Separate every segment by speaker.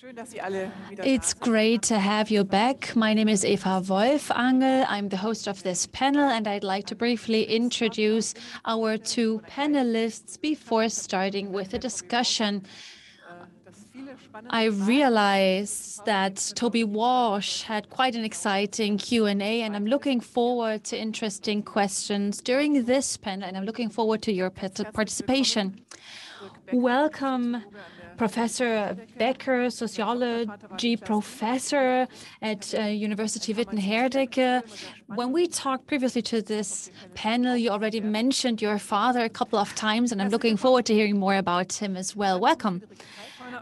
Speaker 1: It's great to have you back. My name is Eva Wolfangel. I'm the host of this panel, and I'd like to briefly introduce our two panelists before starting with the discussion. I realized that Toby Walsh had quite an exciting Q&A, and I'm looking forward to interesting questions during this panel, and I'm looking forward to your participation. Welcome, Professor Baecker, sociology professor at University Witten Herdecke. When we talked previously to this panel, you already mentioned your father a couple of times, and I'm looking forward to hearing more about him as well. Welcome.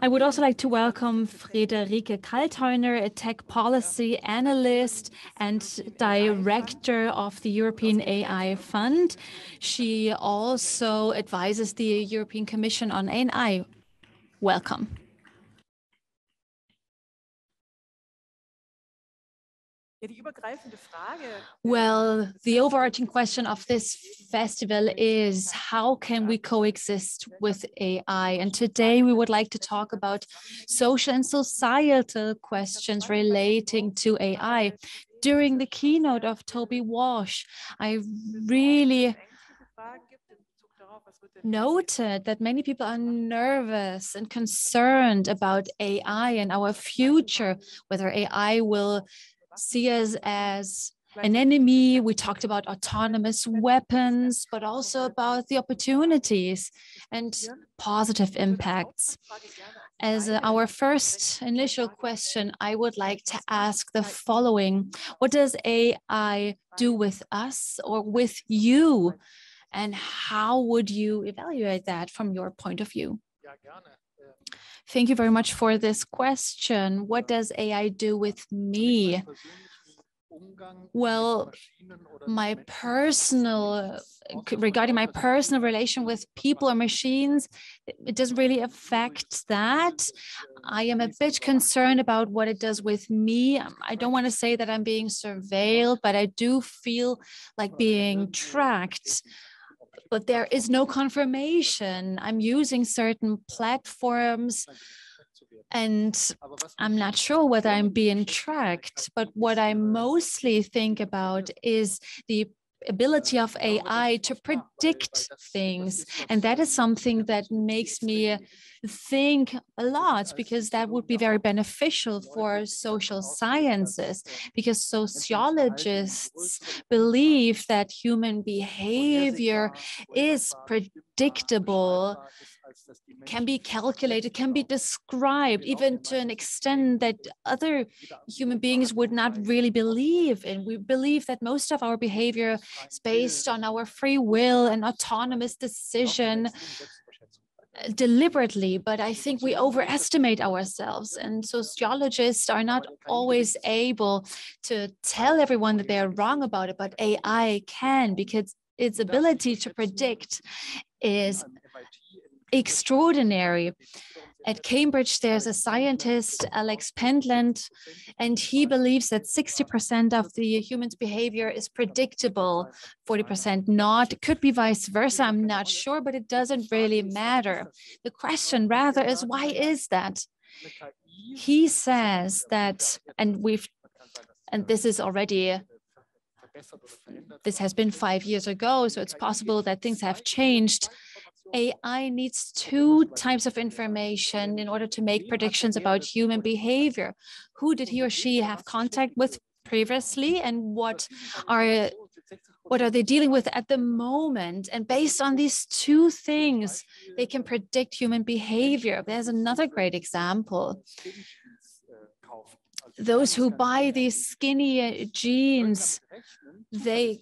Speaker 1: I would also like to welcome Frederike Kaltheuner, a tech policy analyst and director of the European AI Fund. She also advises the European Commission on AI. Welcome. Well, the overarching question of this festival is how can we coexist with AI? And today we would like to talk about social and societal questions relating to AI. During the keynote of Toby Walsh, I really noted that many people are nervous and concerned about AI and our future, whether AI will see us as an enemy. We talked about autonomous weapons, but also about the opportunities and positive impacts. As our first initial question, I would like to ask the following. What does AI do with us or with you? And how would you evaluate that from your point of view? Thank you very much for this question. What does AI do with me? Well, regarding my personal relation with people or machines, it doesn't really affect that. I am a bit concerned about what it does with me. I don't want to say that I'm being surveilled, but I do feel like being tracked. But there is no confirmation. I'm using certain platforms and I'm not sure whether I'm being tracked. But what I mostly think about is the ability of AI to predict things. And that is something that makes me think a lot, because that would be very beneficial for social sciences, because sociologists believe that human behavior is predictable, can be calculated, can be described, even to an extent that other human beings would not really believe in. We believe that most of our behavior is based on our free will and autonomous decision deliberately, but I think we overestimate ourselves, and sociologists are not always able to tell everyone that they are wrong about it, but AI can, because its ability to predict is extraordinary. At Cambridge, there's a scientist, Alex Pentland, and he believes that 60% of the human's behavior is predictable, 40% not. It could be vice versa, I'm not sure, but it doesn't really matter. The question rather is, why is that? He says that, and this is already, this has been 5 years ago, so it's possible that things have changed. AI needs two types of information in order to make predictions about human behavior. Who did he or she have contact with previously, and what are they dealing with at the moment? And based on these two things, they can predict human behavior. There's another great example. Those who buy these skinny jeans, they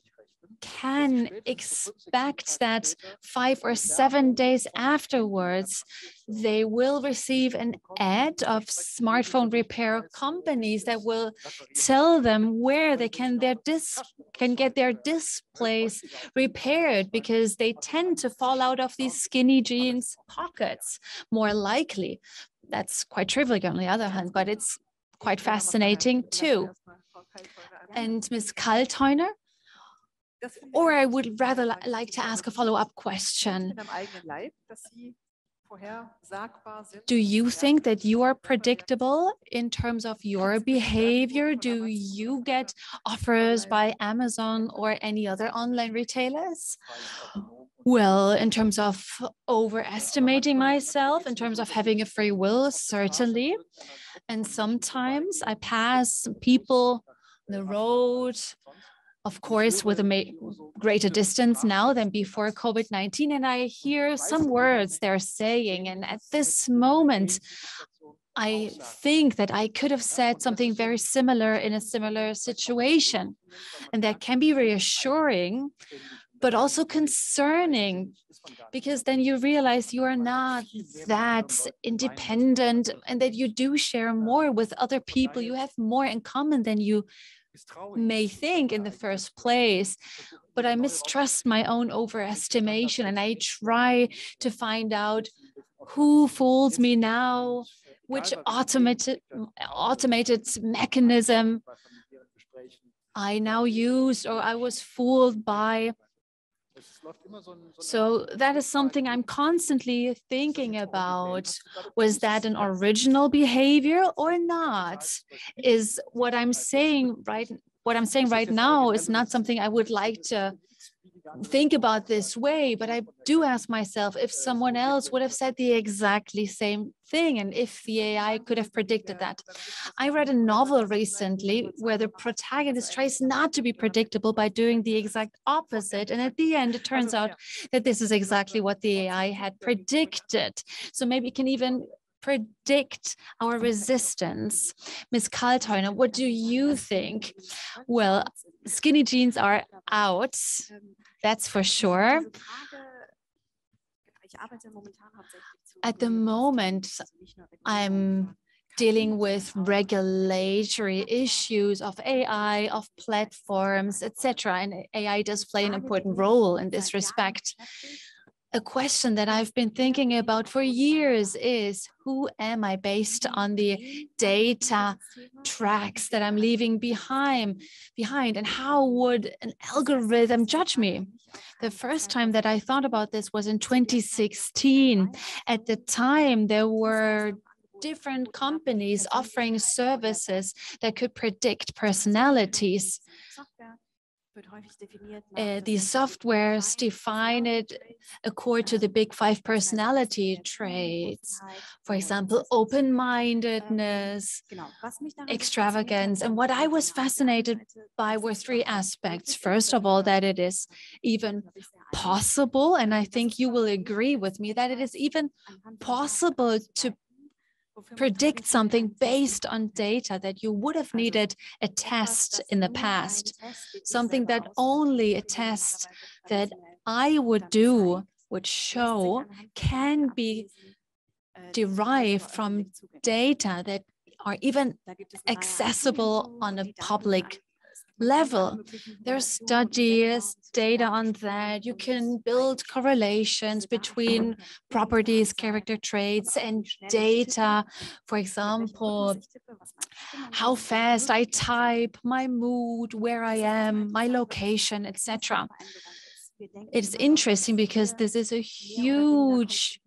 Speaker 1: can expect that 5 or 7 days afterwards, they will receive an ad of smartphone repair companies that will tell them where they can get their displays repaired, because they tend to fall out of these skinny jeans pockets more likely. That's quite trivial on the other hand, but it's quite fascinating too. And Ms. Kaltheuner, or I would rather like to ask a follow-up question. Do you think that you are predictable in terms of your behavior? Do you get offers by Amazon or any other online retailers? Well, in terms of overestimating myself, in terms of having a free will, certainly. And sometimes I pass people on the road, of course, with a greater distance now than before COVID-19, and I hear some words they're saying. And at this moment, I think that I could have said something very similar in a similar situation. And that can be reassuring, but also concerning, because then you realize you are not that independent and that you do share more with other people. You have more in common than you may think in the first place. But I mistrust my own overestimation, and I try to find out who fools me now, which automated mechanism I now used or I was fooled by. So that is something I'm constantly thinking about. Was that an original behavior or not? Is what I'm saying right now is not something I would like to think about this way, but I do ask myself if someone else would have said the exactly same thing and if the AI could have predicted that. I read a novel recently where the protagonist tries not to be predictable by doing the exact opposite. And at the end, it turns out that this is exactly what the AI had predicted. So maybe it can even predict our resistance. Ms. Kaltheuner, what do you think? Well, skinny jeans are out, that's for sure. At the moment, I'm dealing with regulatory issues of AI, of platforms, etc. And AI does play an important role in this respect. A question that I've been thinking about for years is, who am I based on the data tracks that I'm leaving behind? And how would an algorithm judge me? The first time that I thought about this was in 2016. At the time, there were different companies offering services that could predict personalities. These softwares define it according to the big 5 personality traits. For example, open-mindedness, extravagance. And what I was fascinated by were 3 aspects. First of all, that it is even possible, and I think you will agree with me, that it is even possible to predict something based on data that you would have needed a test in the past, something that only a test that I would do would show can be derived from data that are even accessible on a public level. There's studies, data on that. You can build correlations between properties, character traits, and data. For example, how fast I type, my mood, where I am, my location, etc. It's interesting because this is a huge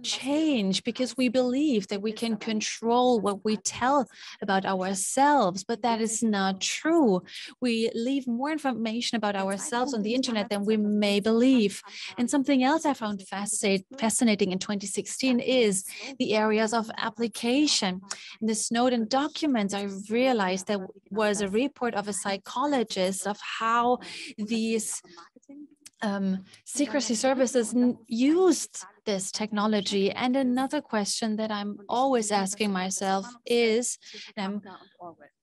Speaker 1: change, because we believe that we can control what we tell about ourselves, but that is not true. We leave more information about ourselves on the internet than we may believe. And something else I found fascinating in 2016 is the areas of application. In the Snowden documents, I realized there was a report of a psychologist of how these secrecy services used this technology. And another question that I'm always asking myself is, and I'm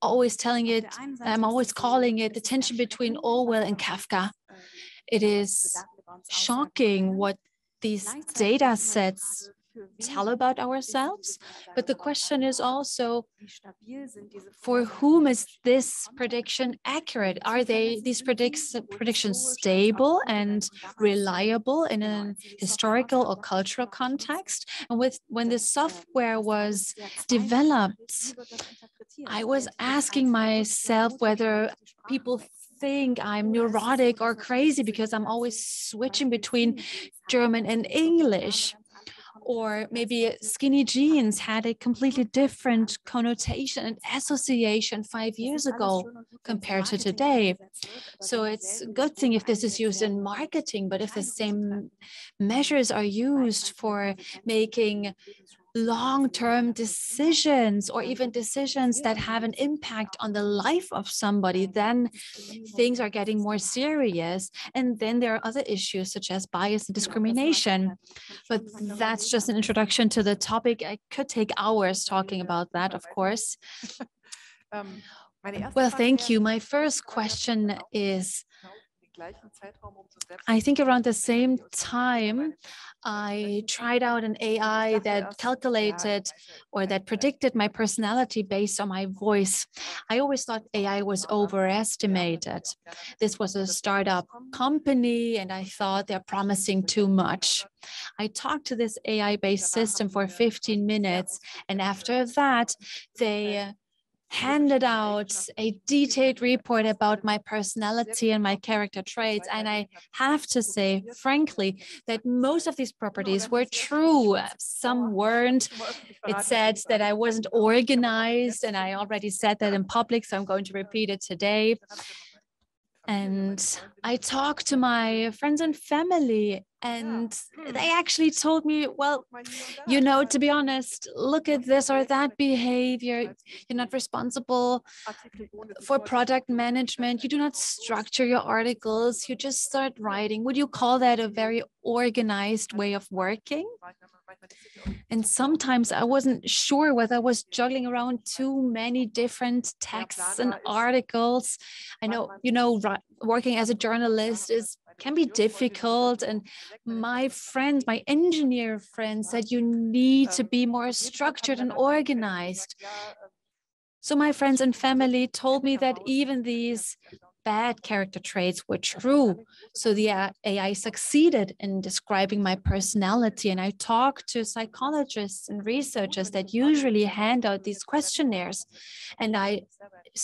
Speaker 1: always calling it the tension between Orwell and Kafka. It is shocking what these data sets tell about ourselves, but the question is also, for whom is this prediction accurate? Are these predictions stable and reliable in a historical or cultural context? And when the software was developed, I was asking myself whether people think I'm neurotic or crazy because I'm always switching between German and English. Or maybe skinny jeans had a completely different connotation and association 5 years ago compared to today. So it's a good thing if this is used in marketing, but if the same measures are used for making long-term decisions or even decisions that have an impact on the life of somebody, then things are getting more serious. And then there are other issues such as bias and discrimination. But that's just an introduction to the topic. I could take hours talking about that, of course. Well, thank you. My first question is, I think around the same time, I tried out an AI that calculated or that predicted my personality based on my voice. I always thought AI was overestimated. This was a startup company, and I thought they're promising too much. I talked to this AI-based system for 15 minutes, and after that, they handed out a detailed report about my personality and my character traits. And I have to say, frankly, that most of these properties were true. Some weren't. It said that I wasn't organized, and I already said that in public, so I'm going to repeat it today. And I talked to my friends and family, and they actually told me, well, you know, to be honest, look at this or that behavior. You're not responsible for product management. You do not structure your articles. You just start writing. Would you call that a very organized way of working? And sometimes I wasn't sure whether I was juggling around too many different texts and articles. I know, you know, working as a journalist can be difficult. And my friend, my engineer friend said, you need to be more structured and organized. So my friends and family told me that even these bad character traits were true. So the AI succeeded in describing my personality. And I talked to psychologists and researchers that usually hand out these questionnaires. And I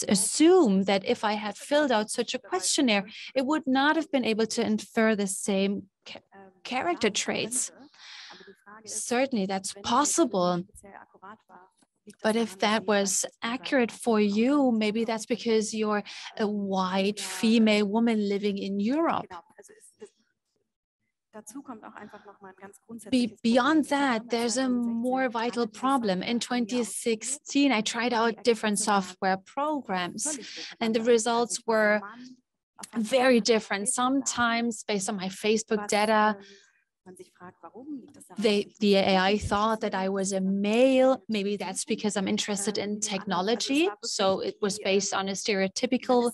Speaker 1: assume that if I had filled out such a questionnaire, it would not have been able to infer the same character traits. Certainly, that's possible. But if that was accurate for you, maybe that's because you're a white female woman living in Europe. Beyond that, there's a more vital problem. In 2016, I tried out different software programs, and the results were very different. Sometimes, based on my Facebook data, the AI thought that I was a male. Maybe that's because I'm interested in technology. So it was based on a stereotypical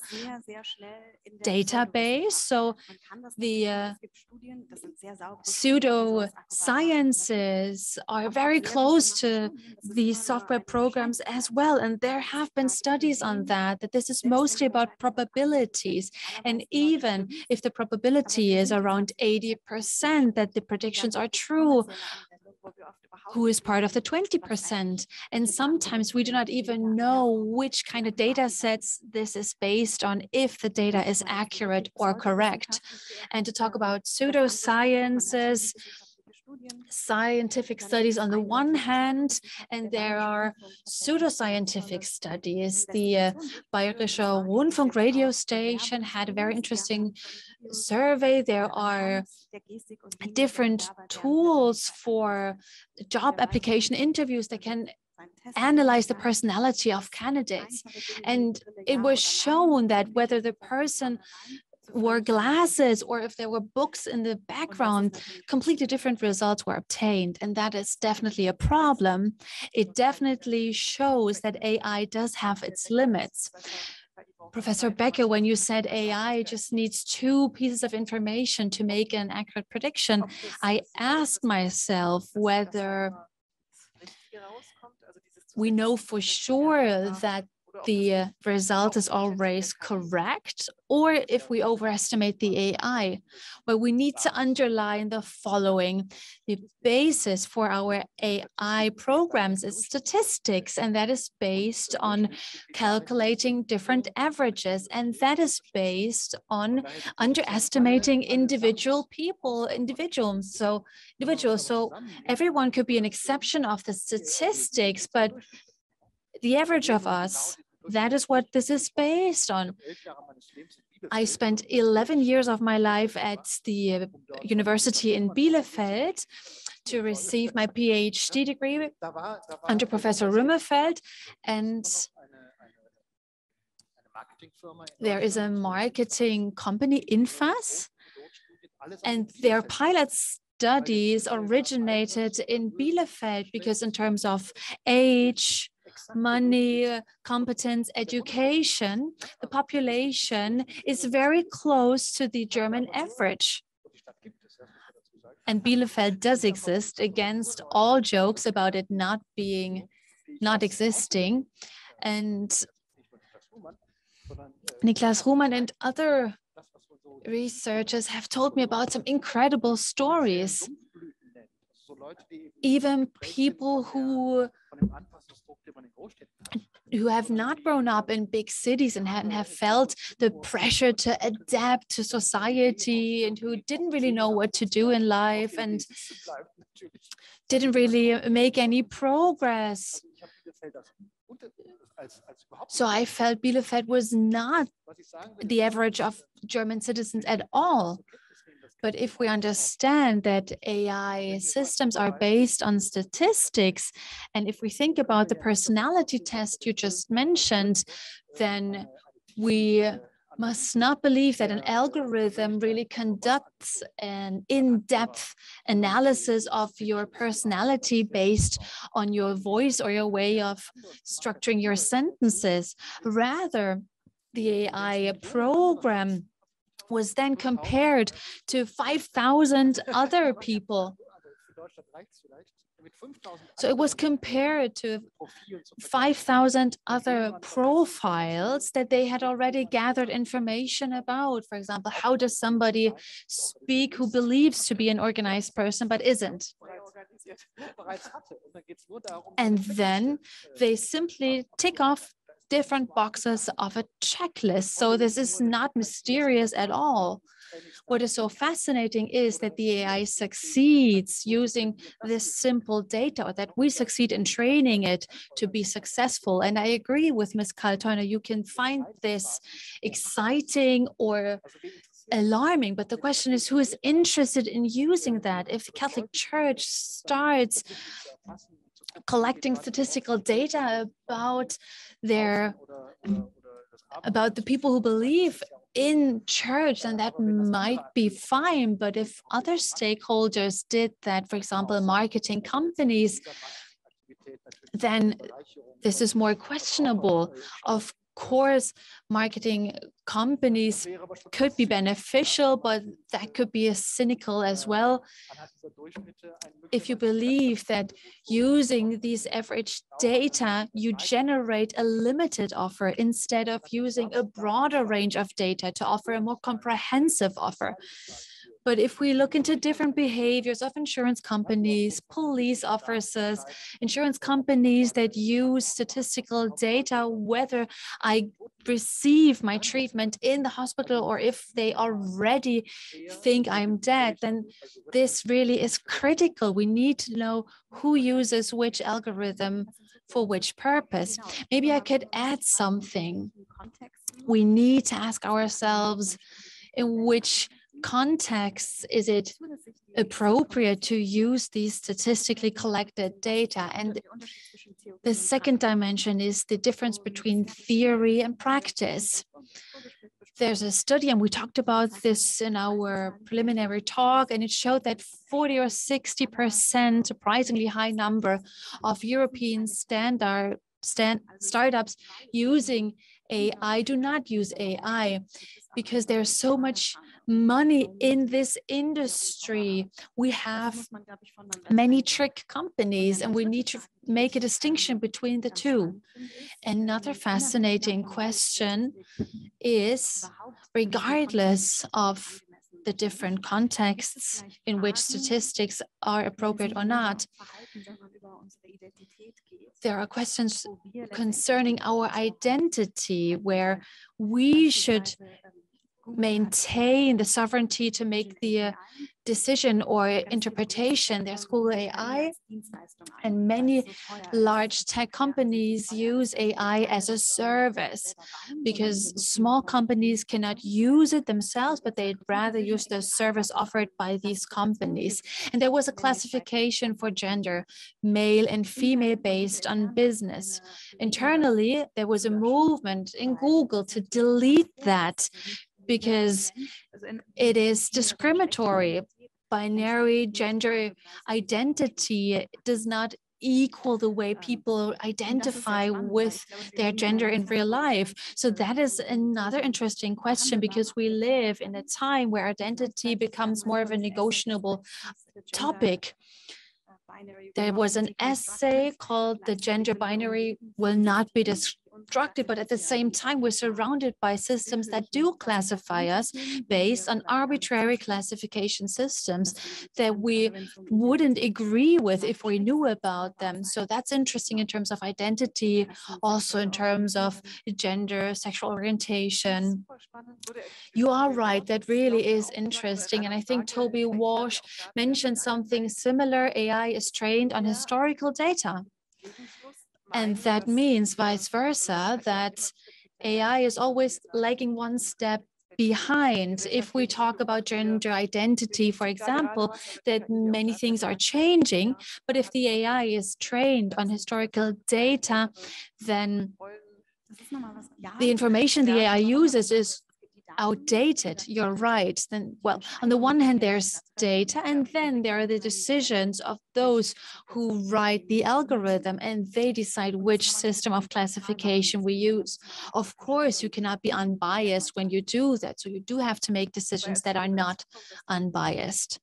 Speaker 1: database. So the pseudosciences are very close to these software programs as well. And there have been studies on that this is mostly about probabilities. And even if the probability is around 80% that the predictions are true, who is part of the 20%? And sometimes we do not even know which kind of data sets this is based on, if the data is accurate or correct. And to talk about pseudosciences, scientific studies on the one hand, and there are pseudoscientific studies. The Bayerische Rundfunk radio station had a very interesting survey. There are different tools for job application interviews that can analyze the personality of candidates. And it was shown that whether the person wore glasses or if there were books in the background, completely different results were obtained. And that is definitely a problem. It definitely shows that AI does have its limits. Professor Baecker, when you said AI just needs 2 pieces of information to make an accurate prediction, I asked myself whether we know for sure that the result is always correct, or if we overestimate the AI. But we need to underline the following. The basis for our AI programs is statistics, and that is based on calculating different averages, and that is based on underestimating individuals. So everyone could be an exception of the statistics, but the average of us, that is what this is based on. I spent 11 years of my life at the university in Bielefeld to receive my PhD degree under Professor Rümmerfeld. And there is a marketing company, Infas, and their pilot studies originated in Bielefeld because in terms of age, money, competence, education, the population is very close to the German average. And Bielefeld does exist, against all jokes about it not existing. And Niklas Ruhmann and other researchers have told me about some incredible stories. Even people who have not grown up in big cities and have felt the pressure to adapt to society, and who didn't really know what to do in life and didn't really make any progress. So I felt Bielefeld was not the average of German citizens at all. But if we understand that AI systems are based on statistics, and if we think about the personality test you just mentioned, then we must not believe that an algorithm really conducts an in-depth analysis of your personality based on your voice or your way of structuring your sentences. Rather, the AI program was then compared to 5,000 other people. So it was compared to 5,000 other profiles that they had already gathered information about. For example, how does somebody speak who believes to be an organized person but isn't? And then they simply tick off different boxes of a checklist. So this is not mysterious at all. What is so fascinating is that the AI succeeds using this simple data, or that we succeed in training it to be successful. And I agree with Ms. Kaltheuner, you can find this exciting or alarming, but the question is, who is interested in using that? If the Catholic Church starts collecting statistical data about the people who believe in church, then that might be fine. But if other stakeholders did that, for example, marketing companies, then this is more questionable. Of course, marketing companies could be beneficial, but that could be cynical as well. If you believe that using these average data, you generate a limited offer instead of using a broader range of data to offer a more comprehensive offer. But if we look into different behaviors of insurance companies, police officers, insurance companies that use statistical data, whether I receive my treatment in the hospital or if they already think I'm dead, then this really is critical. We need to know who uses which algorithm for which purpose. Maybe I could add something. We need to ask ourselves, in which context is it appropriate to use these statistically collected data? And the second dimension is the difference between theory and practice. There's a study, and we talked about this in our preliminary talk, and it showed that 40 or 60%, surprisingly high number of European startups using AI do not use AI because there's so much money in this industry. We have many trick companies, and we need to make a distinction between the two. Another fascinating question is, regardless of the different contexts in which statistics are appropriate or not, there are questions concerning our identity, where we should maintain the sovereignty to make the decision or interpretation. There's Google AI, and many large tech companies use AI as a service because small companies cannot use it themselves, but they'd rather use the service offered by these companies. And there was a classification for gender, male and female, based on business. Internally, there was a movement in Google to delete that because it is discriminatory. Binary gender identity does not equal the way people identify with their gender in real life. So that is another interesting question, because we live in a time where identity becomes more of a negotiable topic. There was an essay called "The Gender Binary Will Not Be Destructed," but at the same time, we're surrounded by systems that do classify us based on arbitrary classification systems that we wouldn't agree with if we knew about them. So that's interesting in terms of identity, also in terms of gender, sexual orientation. You are right, that really is interesting. And I think Toby Walsh mentioned something similar. AI is trained on historical data. And that means vice versa, that AI is always lagging one step behind. If we talk about gender identity, for example, that many things are changing, but if the AI is trained on historical data, then the information the AI uses is outdated. You're right. Then, well, on the one hand, there's data, and then there are the decisions of those who write the algorithm, and they decide which system of classification we use. Of course, you cannot be unbiased when you do that. So you do have to make decisions that are not unbiased.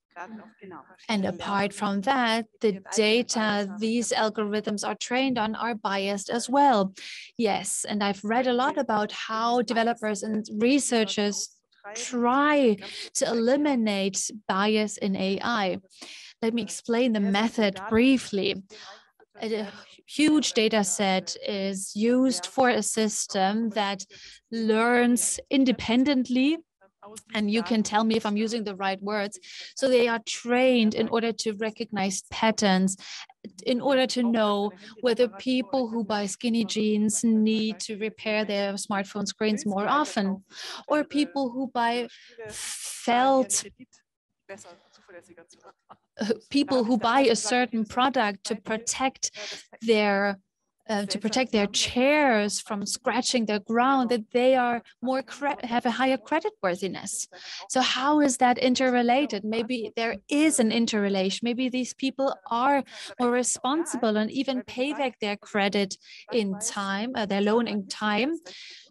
Speaker 1: And apart from that, the data these algorithms are trained on are biased as well. Yes, and I've read a lot about how developers and researchers try to eliminate bias in AI. Let me explain the method briefly. A huge data set is used for a system that learns independently. And you can tell me if I'm using the right words. So they are trained in order to recognize patterns, in order to know whether people who buy skinny jeans need to repair their smartphone screens more often, or people who buy felt, people who buy a certain product to protect their chairs from scratching the ground, that they are more have a higher creditworthiness. So how is that interrelated? Maybe there is an interrelation. Maybe these people are more responsible and even pay back their credit in time, their loan in time.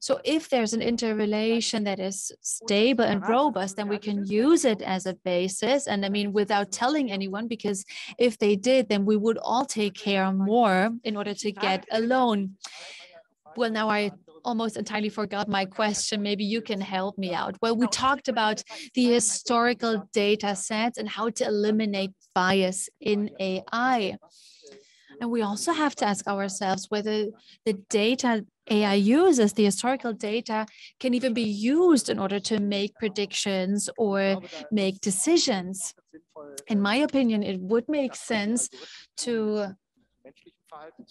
Speaker 1: So if there's an interrelation that is stable and robust, then we can use it as a basis. And I mean, without telling anyone, because if they did, then we would all take care more in order to get a loan. Well, now I almost entirely forgot my question. Maybe you can help me out. Well, we talked about the historical data sets and how to eliminate bias in AI. And we also have to ask ourselves whether the data AI uses, the historical data, can even be used in order to make predictions or make decisions. In my opinion, it would make sense to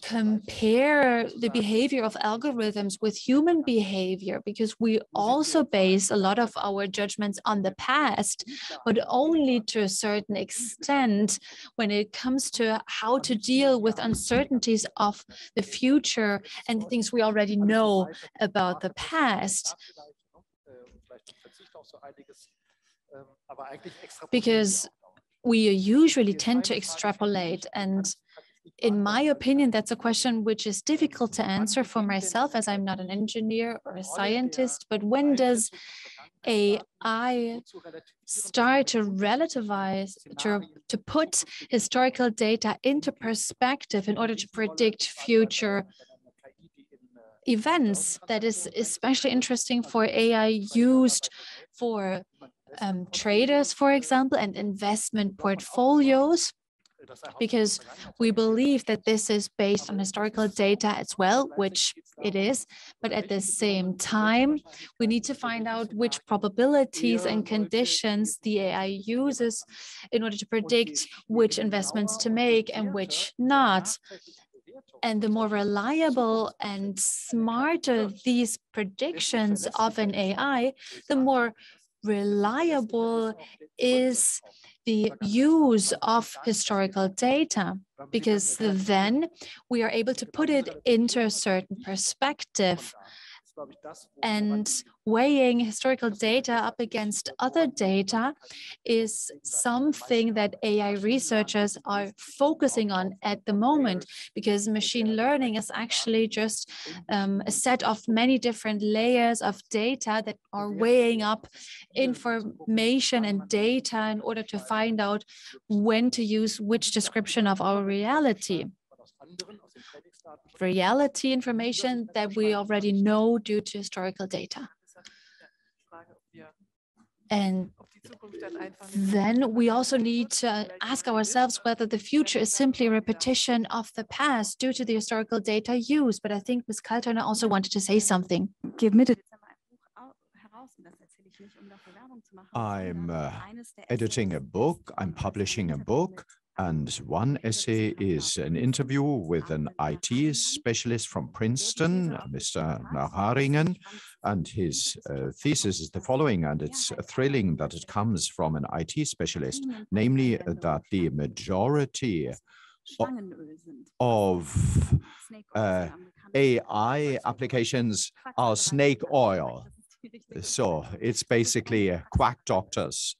Speaker 1: compare the behavior of algorithms with human behavior, because we also base a lot of our judgments on the past, but only to a certain extent when it comes to how to deal with uncertainties of the future and things we already know about the past. Because we usually tend to extrapolate, and in my opinion, that's a question which is difficult to answer for myself, as I'm not an engineer or a scientist. But when does AI start to relativize, to put historical data into perspective in order to predict future events. That is especially interesting for AI used for traders, for example, and investment portfolios, because we believe that this is based on historical data as well, which it is. But at the same time, we need to find out which probabilities and conditions the AI uses in order to predict which investments to make and which not. And the more reliable and smarter these predictions of an AI, the more reliable is the use of historical data, because then we are able to put it into a certain perspective. And weighing historical data up against other data is something that AI researchers are focusing on at the moment, because machine learning is actually just a set of many different layers of data that are weighing up information and data in order to find out when to use which description of our reality. Reality information that we already know due to historical data. And then we also need to ask ourselves whether the future is simply a repetition of the past due to the historical data used. But I think Ms. Kaltheuner also wanted to say something.
Speaker 2: I'm editing a book, I'm publishing a book, and one essay is an interview with an IT specialist from Princeton, Mr. Naharingen, and his thesis is the following, and it's thrilling that it comes from an IT specialist, namely that the majority of AI applications are snake oil. So it's basically quack doctors.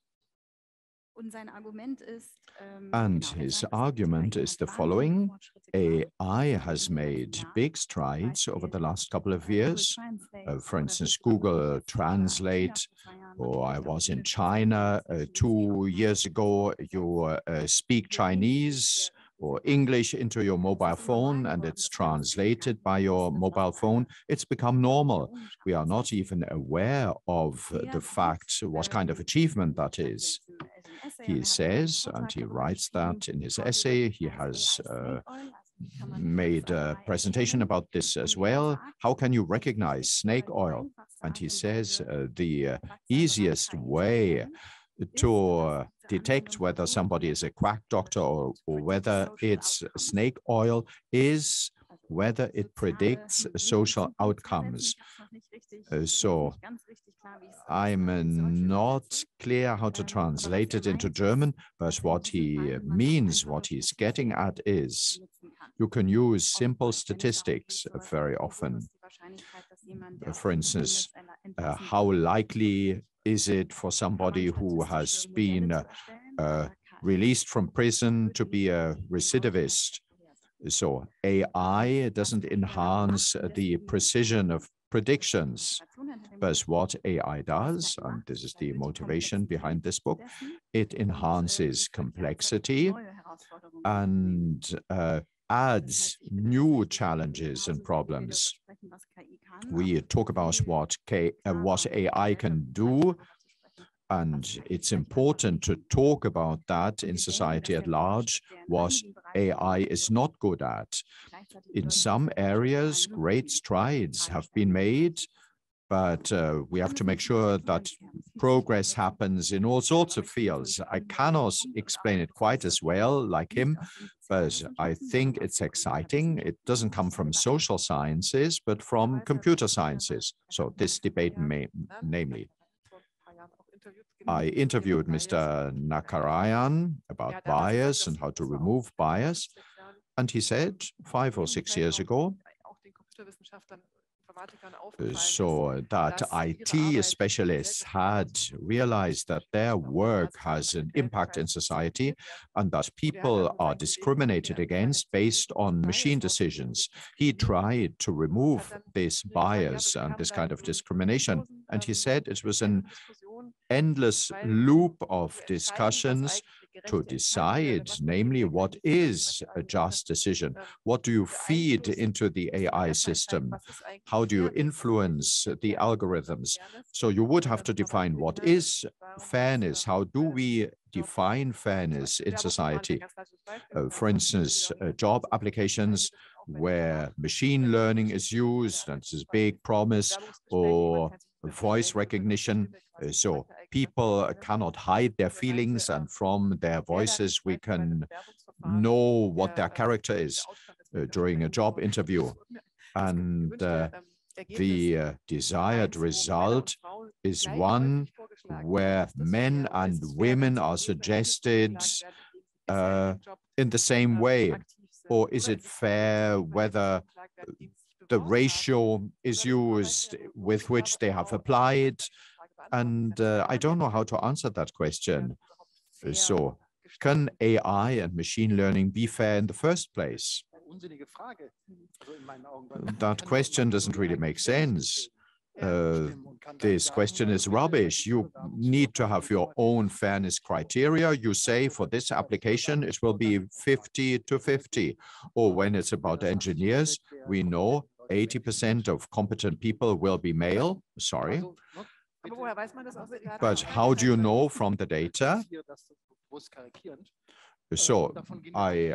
Speaker 2: And his argument is the following: AI has made big strides over the last couple of years. For instance, Google Translate, or I was in China 2 years ago, you speak Chinese or English into your mobile phone and it's translated by your mobile phone. It's become normal. We are not even aware of the fact what kind of achievement that is. He says, and he writes that in his essay, he has made a presentation about this as well. How can you recognize snake oil? And he says the easiest way to detect whether somebody is a quack doctor or whether it's snake oil is whether it predicts social outcomes. So I'm not clear how to translate it into German, but what he means, what he's getting at is you can use simple statistics very often. For instance, how likely is it for somebody who has been released from prison to be a recidivist? So AI doesn't enhance the precision of predictions, but what AI does, and this is the motivation behind this book, it enhances complexity and adds new challenges and problems. We talk about what AI can do, and it's important to talk about that in society at large, what AI is not good at. In some areas, great strides have been made, but we have to make sure that progress happens in all sorts of fields. I cannot explain it quite as well like him, but I think it's exciting. It doesn't come from social sciences, but from computer sciences. So this debate, namely, I interviewed Mr. Nakarayan about bias and how to remove bias. And he said 5 or 6 years ago, so that IT specialists had realized that their work has an impact in society and that people are discriminated against based on machine decisions. He tried to remove this bias and this kind of discrimination. And he said it was an endless loop of discussions to decide, namely, what is a just decision? What do you feed into the AI system? How do you influence the algorithms? So you would have to define what is fairness. How do we define fairness in society? For instance, job applications where machine learning is used, that's a big promise, or voice recognition. So people cannot hide their feelings, and from their voices we can know what their character is during a job interview. And the desired result is one where men and women are suggested in the same way. Or is it fair whether the ratio is used with which they have applied? And I don't know how to answer that question. So can AI and machine learning be fair in the first place? That question doesn't really make sense. This question is rubbish. You need to have your own fairness criteria. You say for this application, it will be 50 to 50. Or when it's about engineers, we know 80% of competent people will be male. Sorry. But how do you know from the data? So I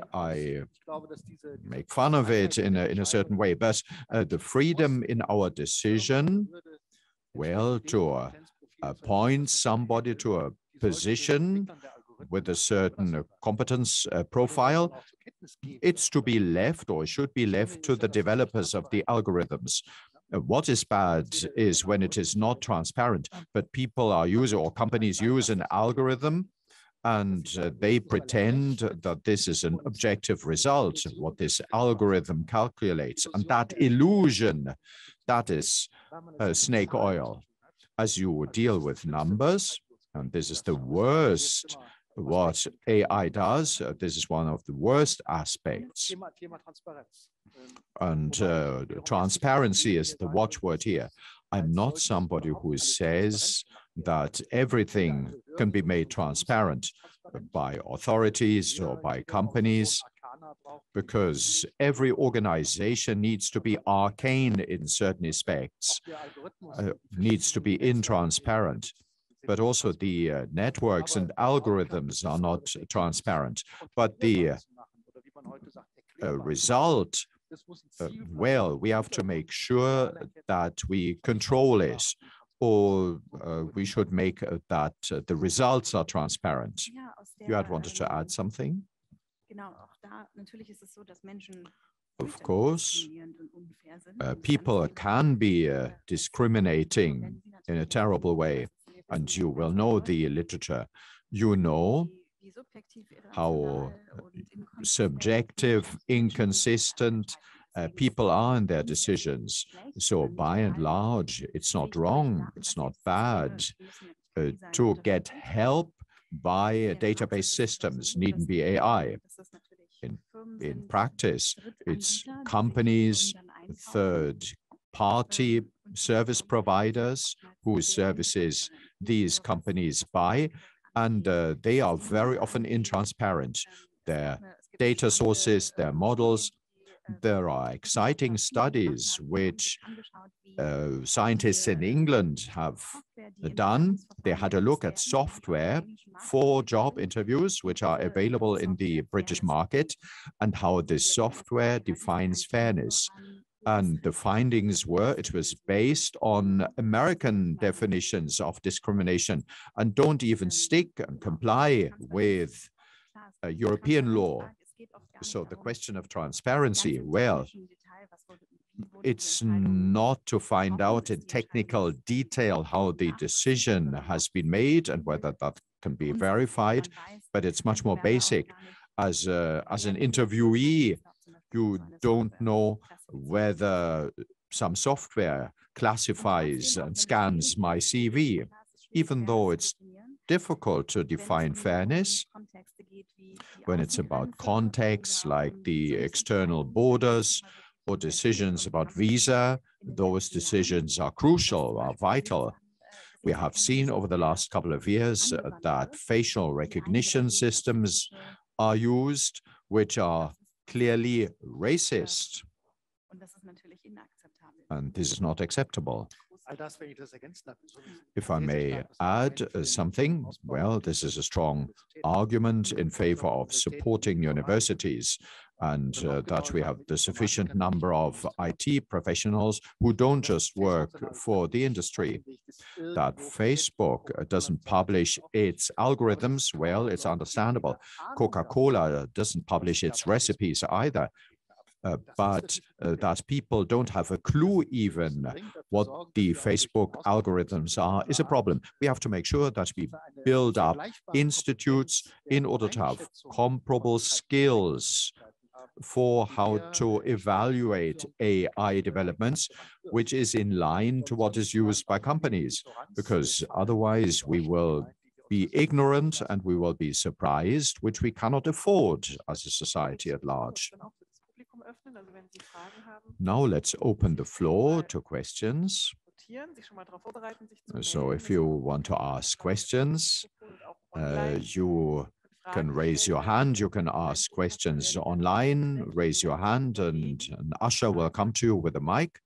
Speaker 2: make fun of it in a certain way, but the freedom in our decision, well, to appoint somebody to a position with a certain competence profile, it's to be left, or should be left, to the developers of the algorithms. What is bad is when it is not transparent, but people are using, or companies use, an algorithm and they pretend that this is an objective result, what this algorithm calculates. And that illusion, that is snake oil. As you deal with numbers, and this is the worst what AI does, this is one of the worst aspects. And transparency is the watchword here. I'm not somebody who says that everything can be made transparent by authorities or by companies, because every organization needs to be arcane in certain aspects, needs to be intransparent. But also the networks and algorithms are not transparent. But the result, well, we have to make sure that we control it, or we should make that the results are transparent. You had wanted to add something? Of course, people can be discriminating in a terrible way, and you will know the literature. You know how subjective, inconsistent people are in their decisions. So by and large, it's not wrong, it's not bad to get help by database systems, needn't be AI. In practice, it's companies, third-party service providers whose services these companies buy, and they are very often intransparent. Their data sources, their models. There are exciting studies which scientists in England have done. They had a look at software for job interviews, which are available in the British market, and how this software defines fairness. And the findings were it was based on American definitions of discrimination and don't even stick and comply with European law. So the question of transparency, well, it's not to find out in technical detail how the decision has been made and whether that can be verified, but it's much more basic. As an interviewee, you don't know whether some software classifies and scans my CV, even though it's difficult to define fairness when it's about contexts like the external borders or decisions about visa. Those decisions are crucial, are vital. We have seen over the last couple of years that facial recognition systems are used, which are clearly racist. And this is not acceptable. If I may add something, well, this is a strong argument in favor of supporting universities and that we have the sufficient number of IT professionals who don't just work for the industry. That Facebook doesn't publish its algorithms, well, it's understandable. Coca-Cola doesn't publish its recipes either. But that people don't have a clue even what the Facebook algorithms are is a problem. We have to make sure that we build up institutes in order to have comparable skills for how to evaluate AI developments, which is in line to what is used by companies, because otherwise we will be ignorant and we will be surprised, which we cannot afford as a society at large. Now let's open the floor to questions. So if you want to ask questions, you can raise your hand. You can ask questions online, raise your hand, and an usher will come to you with a mic.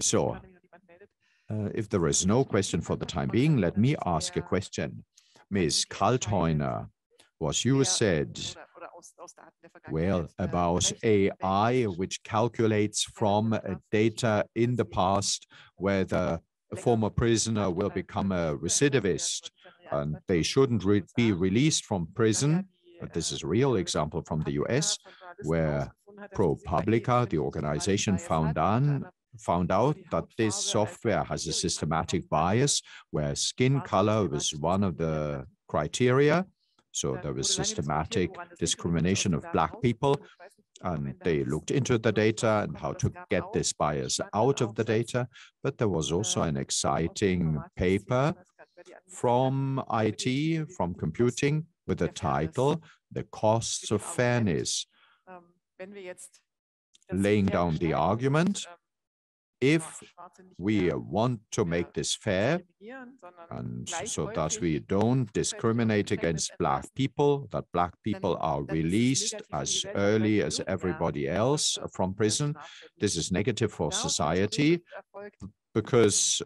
Speaker 2: So if there is no question for the time being, let me ask a question. Ms. Kaltheuner, what you said, well, about AI, which calculates from data in the past, whether a former prisoner will become a recidivist and they shouldn't be released from prison. But this is a real example from the US, where ProPublica, the organization, found out that this software has a systematic bias, where skin color was one of the criteria. So there was systematic discrimination of Black people, and they looked into the data and how to get this bias out of the data. But there was also an exciting paper from IT, from computing, with the title, The Costs of Fairness, laying down the argument, if we want to make this fair, and so that we don't discriminate against Black people, that Black people are released as early as everybody else from prison, this is negative for society because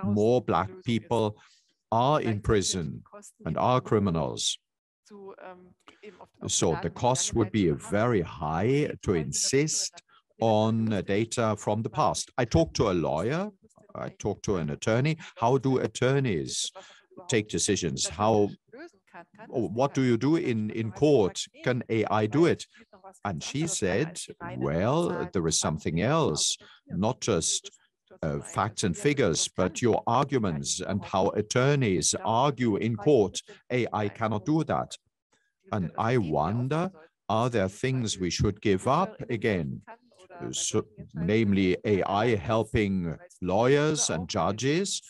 Speaker 2: more Black people are in prison and are criminals. So the cost would be very high to insist on data from the past. I talked to a lawyer, I talked to an attorney. How do attorneys take decisions? What do you do in court? Can AI do it? And she said, well, there is something else, not just facts and figures, but your arguments and how attorneys argue in court. AI cannot do that. And I wonder, are there things we should give up again? So, namely AI helping lawyers and judges,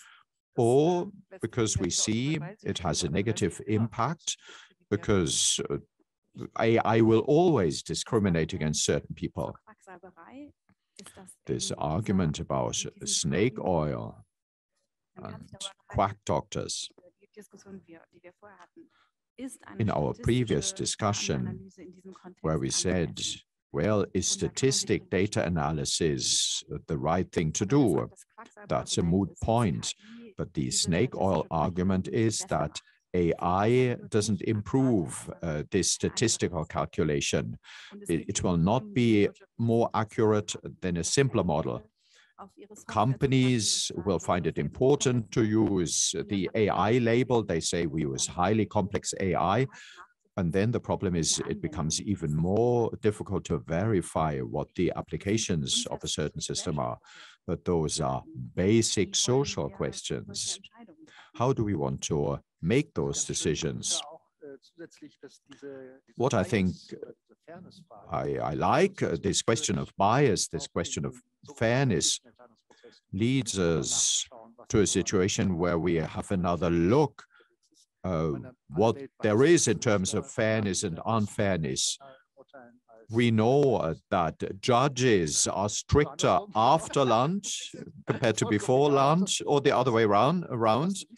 Speaker 2: or because we see it has a negative impact, because AI will always discriminate against certain people. This argument about snake oil and quack doctors. In our previous discussion, where we said, well, is statistic data analysis the right thing to do? That's a moot point. But the snake oil argument is that AI doesn't improve this statistical calculation. It will not be more accurate than a simpler model. Companies will find it important to use the AI label. They say we use highly complex AI. And then the problem is it becomes even more difficult to verify what the applications of a certain system are. But those are basic social questions. How do we want to make those decisions? What I think I like, this question of bias, this question of fairness, leads us to a situation where we have another look what there is in terms of fairness and unfairness. We know that judges are stricter after lunch compared to before lunch, or the other way around.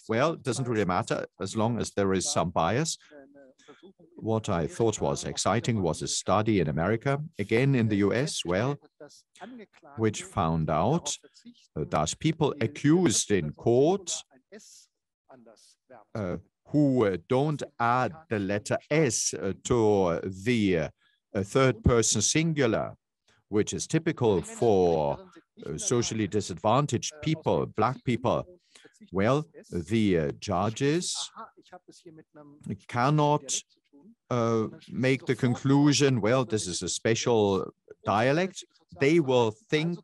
Speaker 2: Well, it doesn't really matter as long as there is some bias. What I thought was exciting was a study in America, again in the US, well, which found out that people accused in court who don't add the letter S to the third person singular, which is typical for socially disadvantaged people, Black people. Well, the judges cannot make the conclusion, well, this is a special dialect. They will think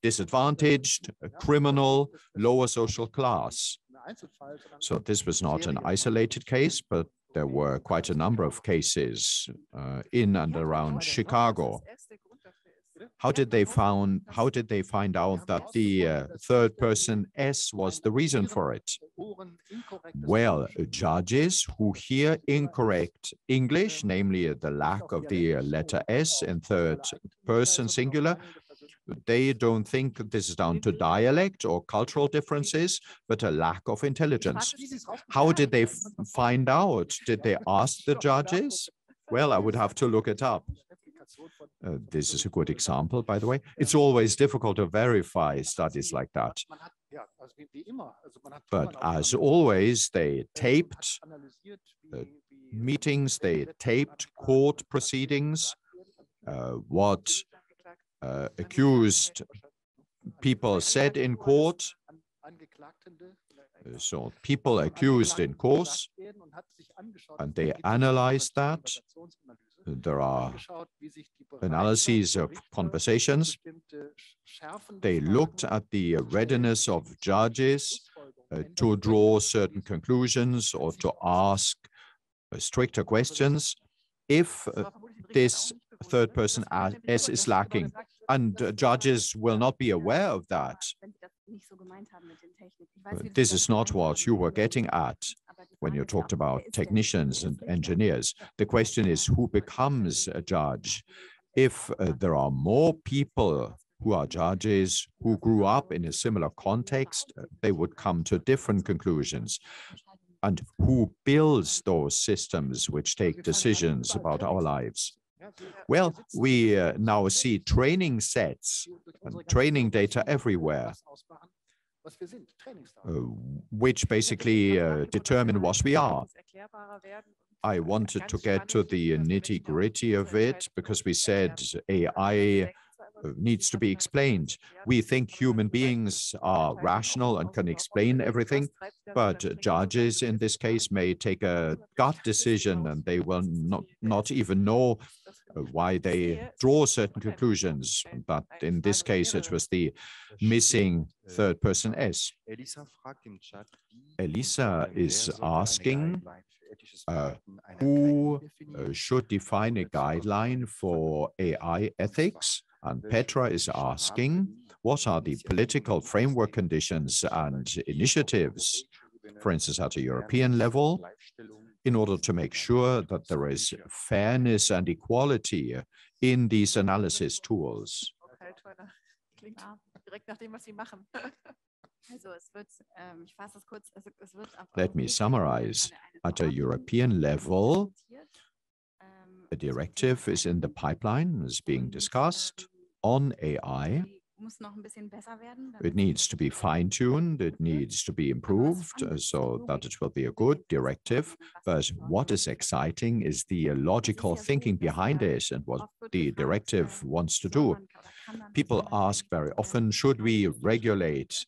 Speaker 2: disadvantaged, a criminal, lower social class. So this was not an isolated case, but there were quite a number of cases in and around Chicago. How did they find out that the third person S was the reason for it? Well, judges who hear incorrect English, namely the lack of the letter S in third person singular, they don't think this is down to dialect or cultural differences, but a lack of intelligence. How did they find out? Did they ask the judges? Well, I would have to look it up. This is a good example, by the way. It's always difficult to verify studies like that. But as always, they taped meetings, they taped court proceedings, what accused people said in court. So people accused in court, and they analyzed that. There are analyses of conversations. They looked at the readiness of judges to draw certain conclusions or to ask stricter questions if this third person S is lacking. And judges will not be aware of that. This is not what you were getting at when you talked about technicians and engineers. The question is, who becomes a judge? If there are more people who are judges who grew up in a similar context, they would come to different conclusions. And who builds those systems which take decisions about our lives? Well, we now see training sets and training data everywhere, which basically determine what we are. I wanted to get to the nitty-gritty of it because we said AI needs to be explained. We think human beings are rational and can explain everything, but judges in this case may take a gut decision and they will not even know why they draw certain conclusions. But in this case, it was the missing third person S. Elisa is asking who should define a guideline for AI ethics? And Petra is asking, what are the political framework conditions and initiatives, for instance, at a European level, in order to make sure that there is fairness and equality in these analysis tools? Let me summarize. At a European level, a directive is in the pipeline, is being discussed on AI. It needs to be fine-tuned, it needs to be improved so that it will be a good directive. But what is exciting is the logical thinking behind it and what the directive wants to do. People ask very often, should we regulate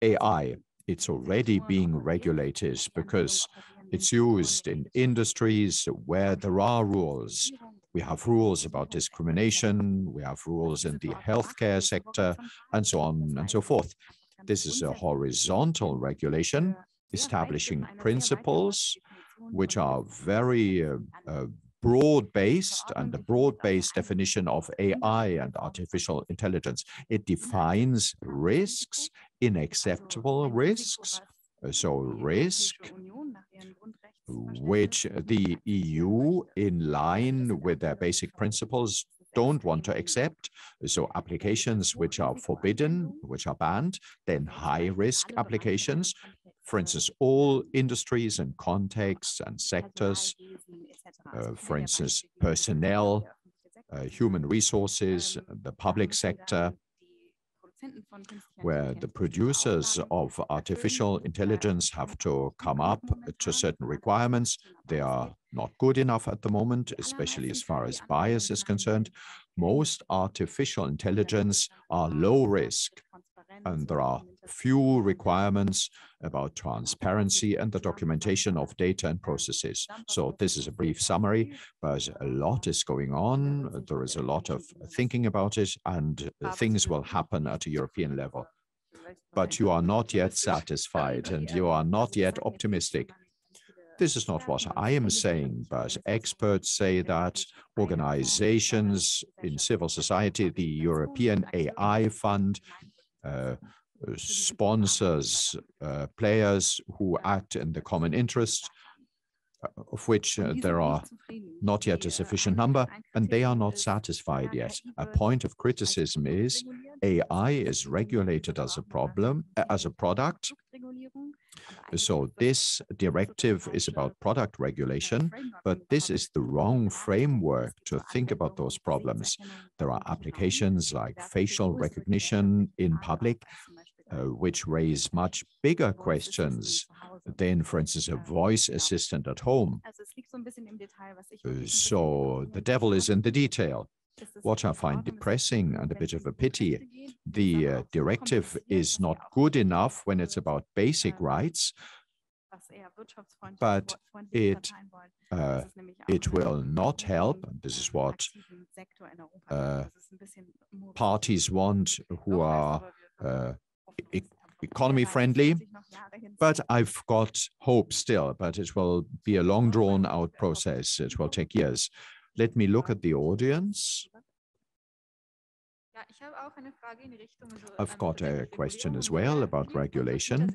Speaker 2: AI? It's already being regulated because it's used in industries where there are rules. We have rules about discrimination, we have rules in the healthcare sector, and so on and so forth. This is a horizontal regulation establishing principles which are very broad-based, and the broad-based definition of AI and artificial intelligence. It defines risks, unacceptable risks. So risk which the EU, in line with their basic principles, don't want to accept. So applications which are forbidden, which are banned, then high-risk applications, for instance, all industries and contexts and sectors, for instance, personnel, human resources, the public sector, where the producers of artificial intelligence have to come up to certain requirements. They are not good enough at the moment, especially as far as bias is concerned. Most artificial intelligence are low risk, and there are few requirements about transparency and the documentation of data and processes. So this is a brief summary, but a lot is going on. There is a lot of thinking about it, and things will happen at a European level. But you are not yet satisfied, and you are not yet optimistic. This is not what I am saying, but experts say that organizations in civil society, the European AI Fund, sponsors players who act in the common interest, of which there are not yet a sufficient number, and they are not satisfied yet. A point of criticism is AI is regulated as a problem, as a product. So this directive is about product regulation, but this is the wrong framework to think about those problems. There are applications like facial recognition in public, which raise much bigger questions than, for instance, a voice assistant at home. So the devil is in the detail. What I find depressing and a bit of a pity, the directive is not good enough when it's about basic rights, but it will not help. This is what parties want who are economy friendly, but I've got hope still, but it will be a long drawn out process. It will take years. Let me look at the audience. I've got a question as well about regulation.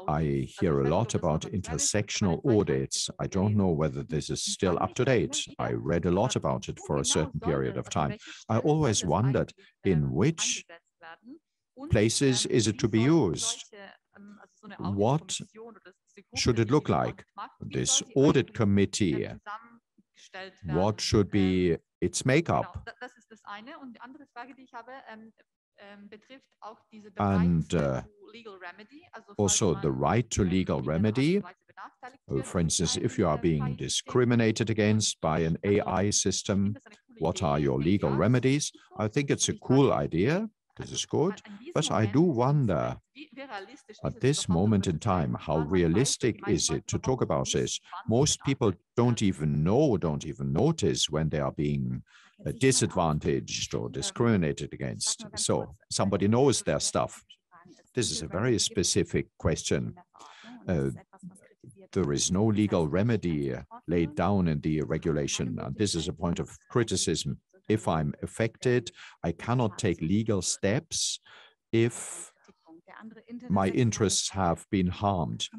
Speaker 2: I hear a lot about intersectional audits. I don't know whether this is still up to date. I read a lot about it for a certain period of time. I always wondered in which places is it to be used? What should it look like? This audit committee, what should be its makeup? And also the right to legal remedy. For instance, if you are being discriminated against by an AI system, what are your legal remedies? I think it's a cool idea. This is good, but I do wonder at this moment in time, how realistic is it to talk about this? Most people don't even know, don't even notice when they are being disadvantaged or discriminated against. So somebody knows their stuff. This is a very specific question. There is no legal remedy laid down in the regulation, and this is a point of criticism. If I'm affected, I cannot take legal steps if my interests have been harmed.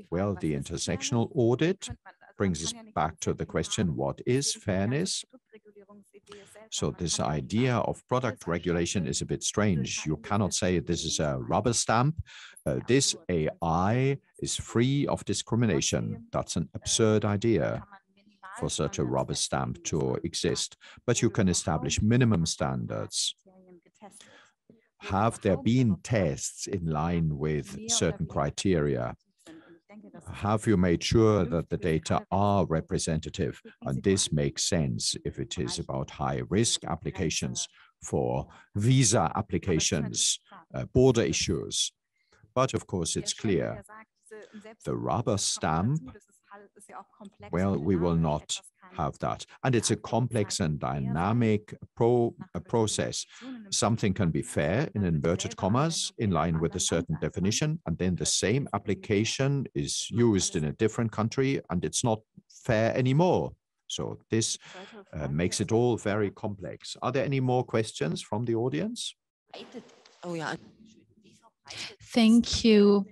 Speaker 2: Well, the intersectional audit brings us back to the question, what is fairness? So this idea of product regulation is a bit strange. You cannot say this is a rubber stamp. This AI is free of discrimination. That's an absurd idea for such a rubber stamp to exist. But you can establish minimum standards. Have there been tests in line with certain criteria? Have you made sure that the data are representative? And this makes sense if it is about high-risk applications, for visa applications, border issues. But of course, it's clear, the rubber stamp, well, we will not have that. And it's a complex and dynamic process. Something can be fair, in inverted commas, in line with a certain definition, and then the same application is used in a different country, and it's not fair anymore. So this makes it all very complex. Are there any more questions from the audience?
Speaker 1: Thank you.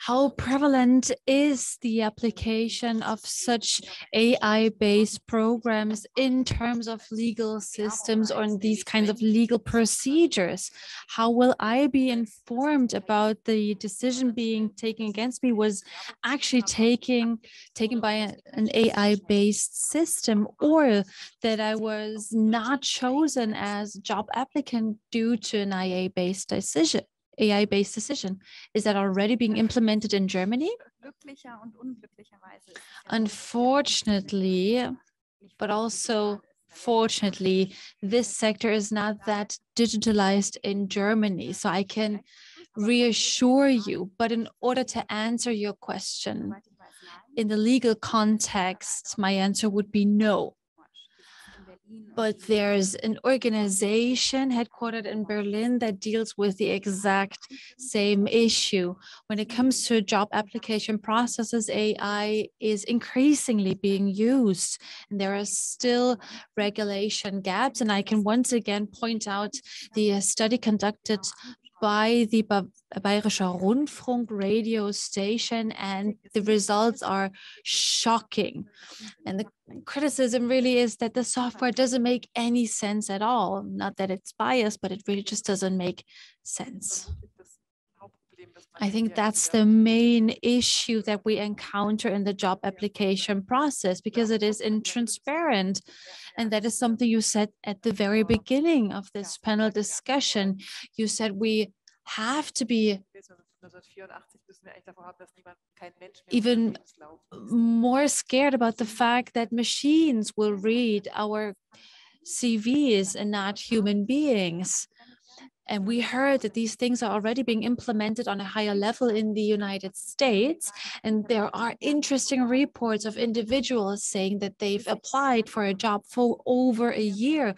Speaker 1: How prevalent is the application of such AI-based programs in terms of legal systems or in these kinds of legal procedures? How will I be informed about the decision being taken against me was actually taken by an AI-based system, or that I was not chosen as a job applicant due to an AI-based decision? Is that already being implemented in Germany? Unfortunately, but also fortunately, this sector is not that digitalized in Germany. So I can reassure you, but in order to answer your question, in the legal context, my answer would be no. But there's an organization headquartered in Berlin that deals with the exact same issue. When it comes to job application processes, AI is increasingly being used. And there are still regulation gaps. And I can once again point out the study conducted by the Bayerischer Rundfunk radio station, and the results are shocking. And the criticism really is that the software doesn't make any sense at all. Not that it's biased, but it really just doesn't make sense. I think that's the main issue that we encounter in the job application process, because it is intransparent. And that is something you said at the very beginning of this panel discussion. You said we have to be even more scared about the fact that machines will read our CVs and not human beings. And we heard that these things are already being implemented on a higher level in the United States. And there are interesting reports of individuals saying that they've applied for a job for over a year,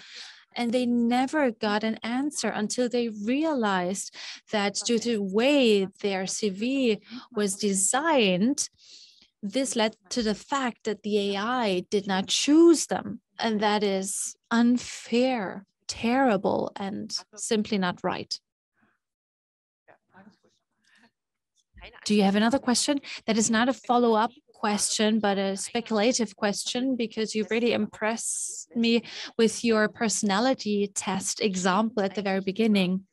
Speaker 1: and they never got an answer until they realized that due to the way their CV was designed, this led to the fact that the AI did not choose them. And that is unfair, terrible, and simply not right. Do you have another question? That is not a follow-up question, but a speculative question, because you really impressed me with your personality test example at the very beginning.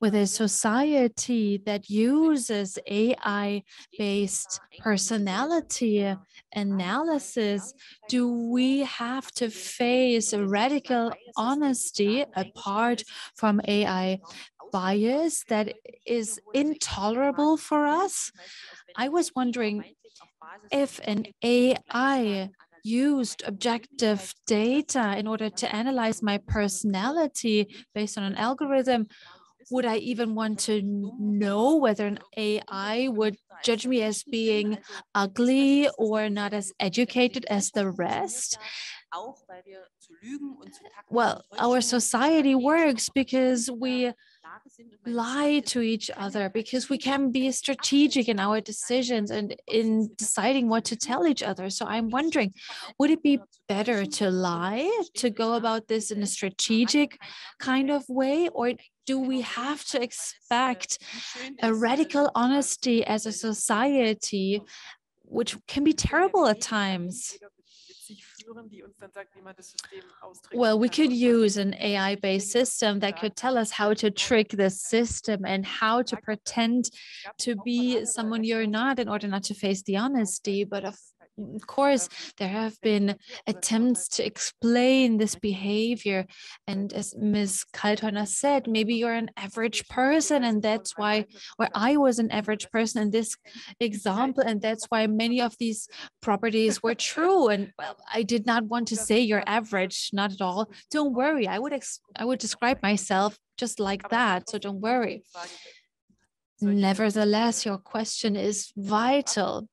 Speaker 1: With a society that uses AI-based personality analysis, do we have to face a radical honesty apart from AI bias that is intolerable for us? I was wondering if an AI used objective data in order to analyze my personality based on an algorithm, would I even want to know whether an AI would judge me as being ugly or not as educated as the rest? Well, our society works because we lie to each other, because we can be strategic in our decisions and in deciding what to tell each other. So I'm wondering, would it be better to lie, to go about this in a strategic kind of way, or do we have to expect a radical honesty as a society, which can be terrible at times? Well, we could use an AI-based system that could tell us how to trick the system and how to pretend to be someone you're not in order not to face the honesty. But of course, there have been attempts to explain this behavior. And as Ms. Kaltheuner said, maybe you're an average person, and that's why, or I was an average person in this example, and that's why many of these properties were true. And well, I did not want to say you're average, not at all. Don't worry, I would describe myself just like that, so don't worry. Nevertheless, your question is vital.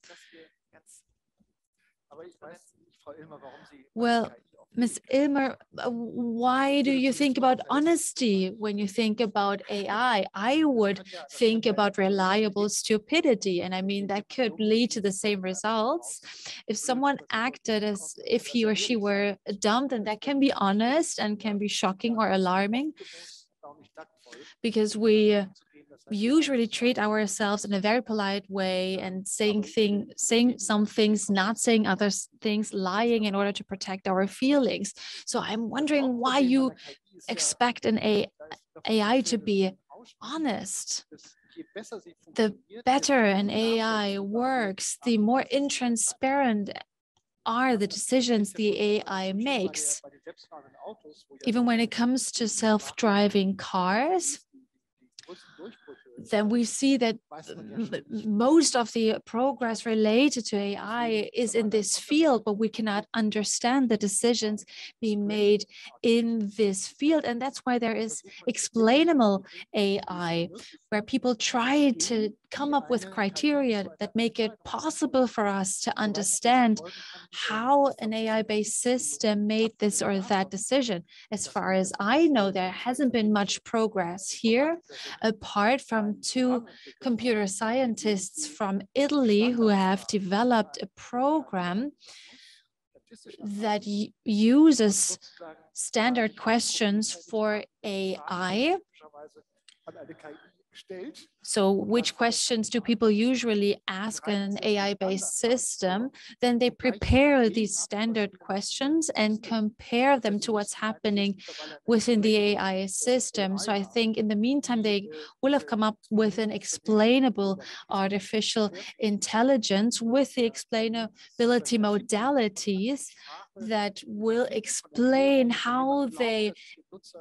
Speaker 1: Well, Ms. Ilmer, why do you think about honesty when you think about AI? I would think about reliable stupidity. And I mean, that could lead to the same results. If someone acted as if he or she were dumb, then that can be honest and can be shocking or alarming, because we usually treat ourselves in a very polite way and saying some things, not saying other things, lying in order to protect our feelings. So I'm wondering why you expect an AI to be honest. The better an AI works, the more intransparent are the decisions the AI makes. Even when it comes to self-driving cars, then we see that most of the progress related to AI is in this field, but we cannot understand the decisions being made in this field. And that's why there is explainable AI, where people try to come up with criteria that make it possible for us to understand how an AI-based system made this or that decision. As far as I know, there hasn't been much progress here, apart from two computer scientists from Italy who have developed a program that uses standard questions for AI. So which questions do people usually ask an AI-based system? Then they prepare these standard questions and compare them to what's happening within the AI system. So I think in the meantime, they will have come up with an explainable artificial intelligence with the explainability modalities that will explain how they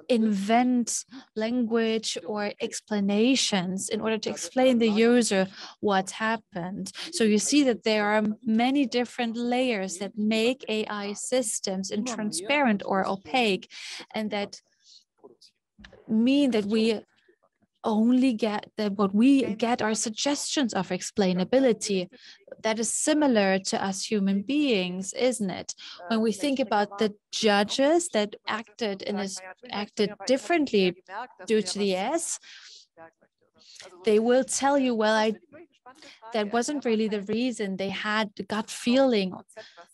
Speaker 1: invent language or explanations in order to explain the user what happened. So you see that there are many different layers that make AI systems intransparent or opaque, and that mean that we only get that what we get are suggestions of explainability. That is similar to us human beings, isn't it? When we think about the judges that acted differently due to the S, they will tell you, well, that wasn't really the reason. They had the gut feeling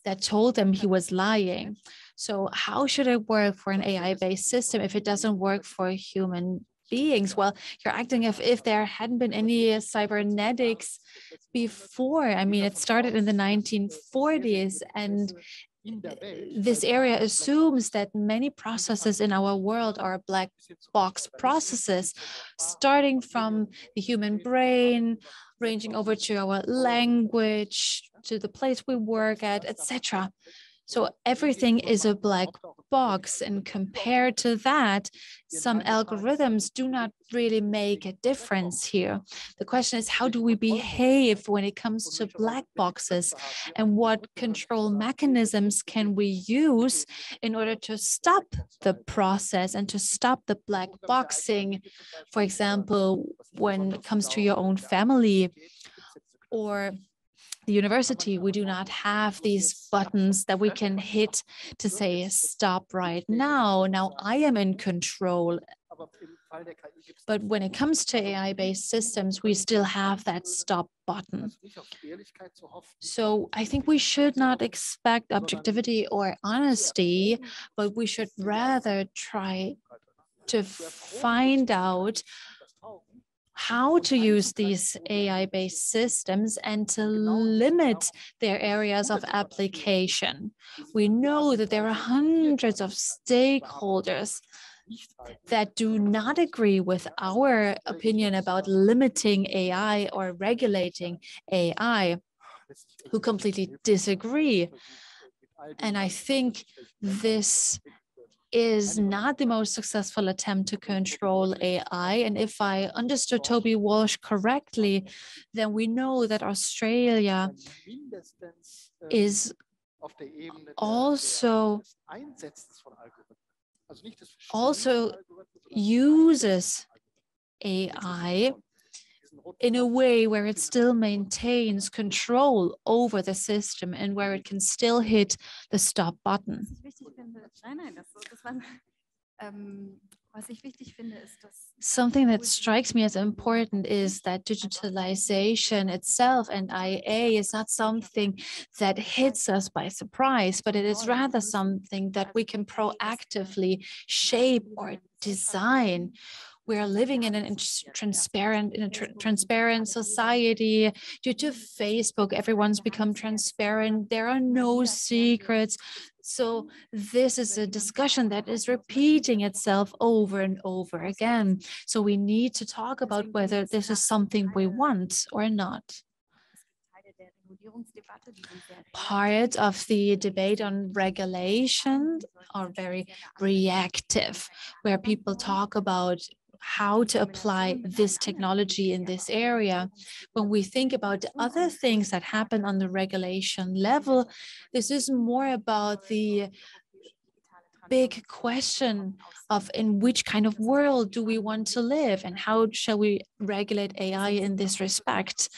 Speaker 1: that told them he was lying. So how should it work for an AI-based system if it doesn't work for human beings? Well, you're acting as if there hadn't been any cybernetics before. I mean, it started in the 1940s, and this area assumes that many processes in our world are black box processes, starting from the human brain, ranging over to our language, to the place we work at, etc. So everything is a black box, and compared to that, some algorithms do not really make a difference here. The question is, how do we behave when it comes to black boxes, and what control mechanisms can we use in order to stop the process and to stop the black boxing? For example, when it comes to your own family or the university, we do not have these buttons that we can hit to say, stop right now. Now I am in control. But when it comes to AI-based systems, we still have that stop button. So I think we should not expect objectivity or honesty, but we should rather try to find out how to use these AI-based systems and to limit their areas of application. We know that there are hundreds of stakeholders that do not agree with our opinion about limiting AI or regulating AI, who completely disagree. And I think this is not the most successful attempt to control AI. And if I understood Toby Walsh correctly, then we know that Australia is also uses AI in a way where it still maintains control over the system and where it can still hit the stop button. Something that strikes me as important is that digitalization itself and IA is not something that hits us by surprise, but it is rather something that we can proactively shape or design. We are living in a transparent society. Due to Facebook, everyone's become transparent. There are no secrets. So this is a discussion that is repeating itself over and over again. So we need to talk about whether this is something we want or not. Part of the debate on regulation are very reactive, where people talk about how to apply this technology in this area. When we think about other things that happen on the regulation level, this is more about the big question of in which kind of world do we want to live and how shall we regulate AI in this respect.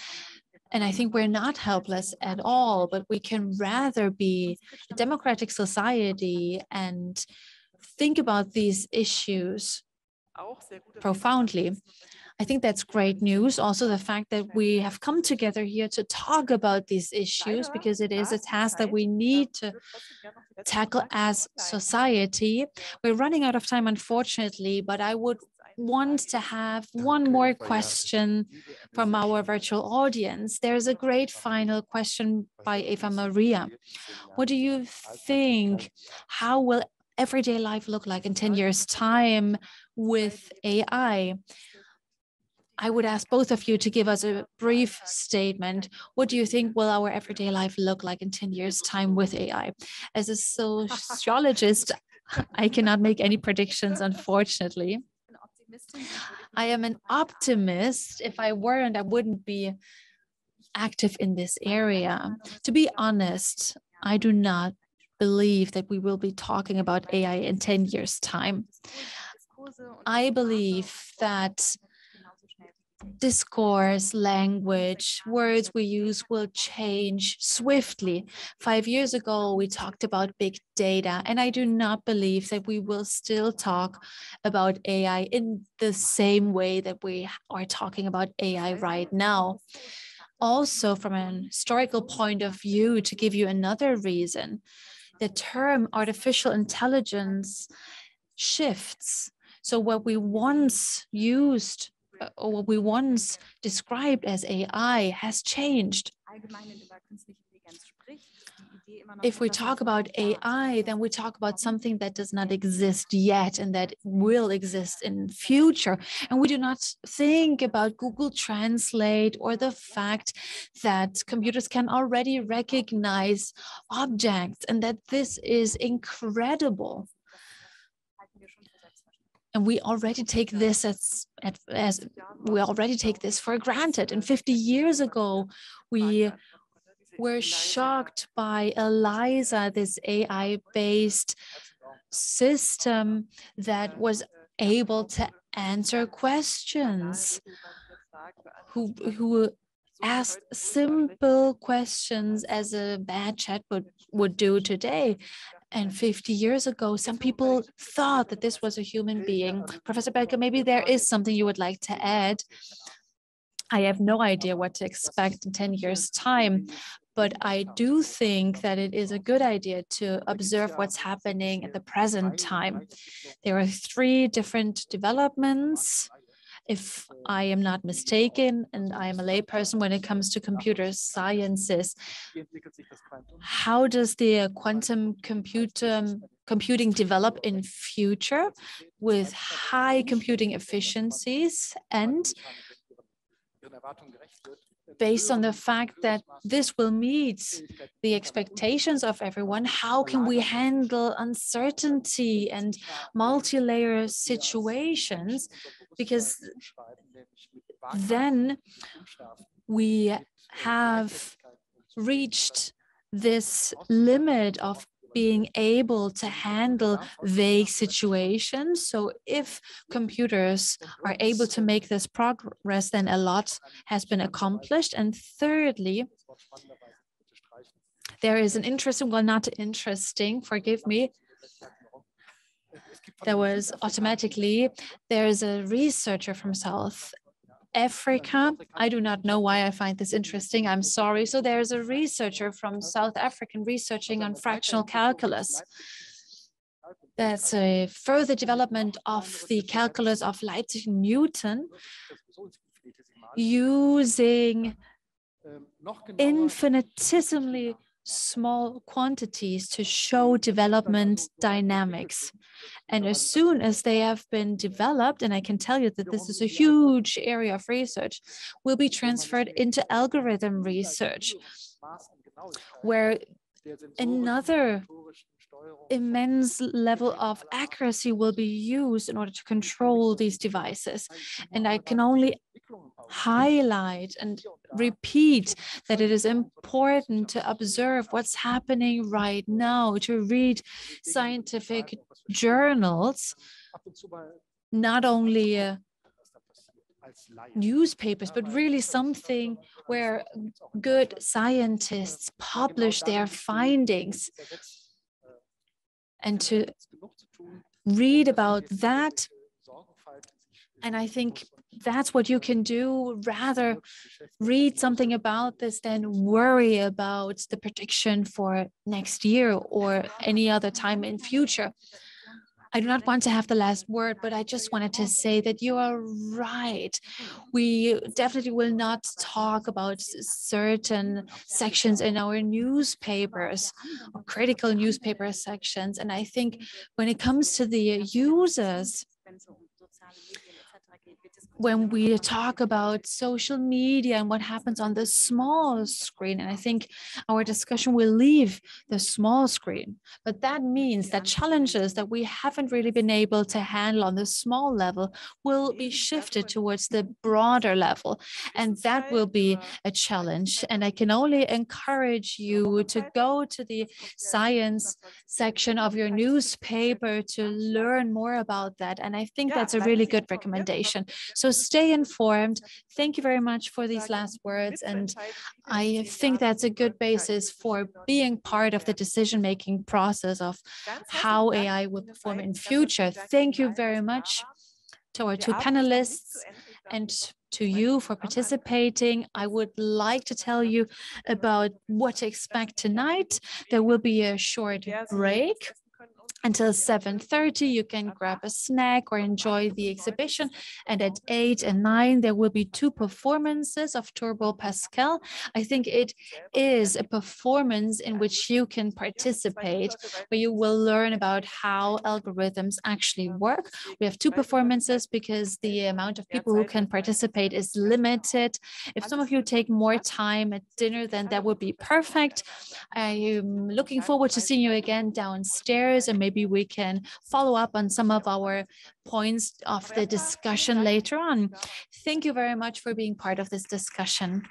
Speaker 1: And I think we're not helpless at all, but we can rather be a democratic society and think about these issues profoundly. I think that's great news. Also, the fact that we have come together here to talk about these issues, because it is a task that we need to tackle as society. We're running out of time, unfortunately, but I would want to have one more question from our virtual audience. There's a great final question by Eva Maria. What do you think? How will everyday life look like in 10 years' time with AI? I would ask both of you to give us a brief statement. What do you think will our everyday life look like in 10 years' time with AI? As a sociologist, I cannot make any predictions, unfortunately. I am an optimist. If I weren't, I wouldn't be active in this area. To be honest, I do not believe that we will be talking about AI in 10 years' time. I believe that discourse, language, words we use will change swiftly. 5 years ago, we talked about big data, and I do not believe that we will still talk about AI in the same way that we are talking about AI right now. Also, from an historical point of view, to give you another reason, the term artificial intelligence shifts. So what we once used or what we once described as AI has changed. If we talk about AI, then we talk about something that does not exist yet and that will exist in future. And we do not think about Google Translate or the fact that computers can already recognize objects and that this is incredible. And we already take this for granted. And 50 years ago, we were shocked by ELIZA, this AI-based system that was able to answer questions, who asked simple questions as a bad chatbot would do today. And 50 years ago, some people thought that this was a human being. Professor Baecker, maybe there is something you would like to add. I have no idea what to expect in 10 years' time, but I do think that it is a good idea to observe what's happening at the present time. There are 3 different developments, if I am not mistaken, and I am a layperson when it comes to computer sciences. How does the quantum computing develop in future with high computing efficiencies, and based on the fact that this will meet the expectations of everyone, how can we handle uncertainty and multi-layer situations? Because then we have reached this limit of being able to handle vague situations. So if computers are able to make this progress, then a lot has been accomplished. And thirdly, there is an interesting, well, not interesting, forgive me, there was automatically, there's a researcher from South Africa. I do not know why I find this interesting. I'm sorry. So there's a researcher from South Africa researching on fractional calculus. That's a further development of the calculus of Leipzig and Newton using infinitesimally small quantities to show development dynamics. And as soon as they have been developed, and I can tell you that this is a huge area of research, will be transferred into algorithm research, where another immense level of accuracy will be used in order to control these devices. And I can only highlight and repeat that it is important to observe what's happening right now, to read scientific journals, not only newspapers, but really something where good scientists publish their findings, and to read about that. And I think that's what you can do. Rather read something about this than worry about the prediction for next year or any other time in future. I do not want to have the last word, but I just wanted to say that you are right. We definitely will not talk about certain sections in our newspapers or critical newspaper sections. And I think when it comes to the users, when we talk about social media and what happens on the small screen, and I think our discussion will leave the small screen, but that means that challenges that we haven't really been able to handle on the small level will be shifted towards the broader level, and that will be a challenge. And I can only encourage you to go to the science section of your newspaper to learn more about that, and I think that's a really good recommendation. So stay informed. Thank you very much for these last words. And I think that's a good basis for being part of the decision-making process of how AI will perform in future. Thank you very much to our two panelists and to you for participating. I would like to tell you about what to expect tonight. There will be a short break until 7:30. You can grab a snack or enjoy the exhibition. And at 8 and 9, there will be 2 performances of Turbo Pascal. I think it is a performance in which you can participate, where you will learn about how algorithms actually work. We have 2 performances because the amount of people who can participate is limited. If some of you take more time at dinner, then that would be perfect. I'm looking forward to seeing you again downstairs, and maybe we can follow up on some of our points of the discussion later on. Thank you very much for being part of this discussion.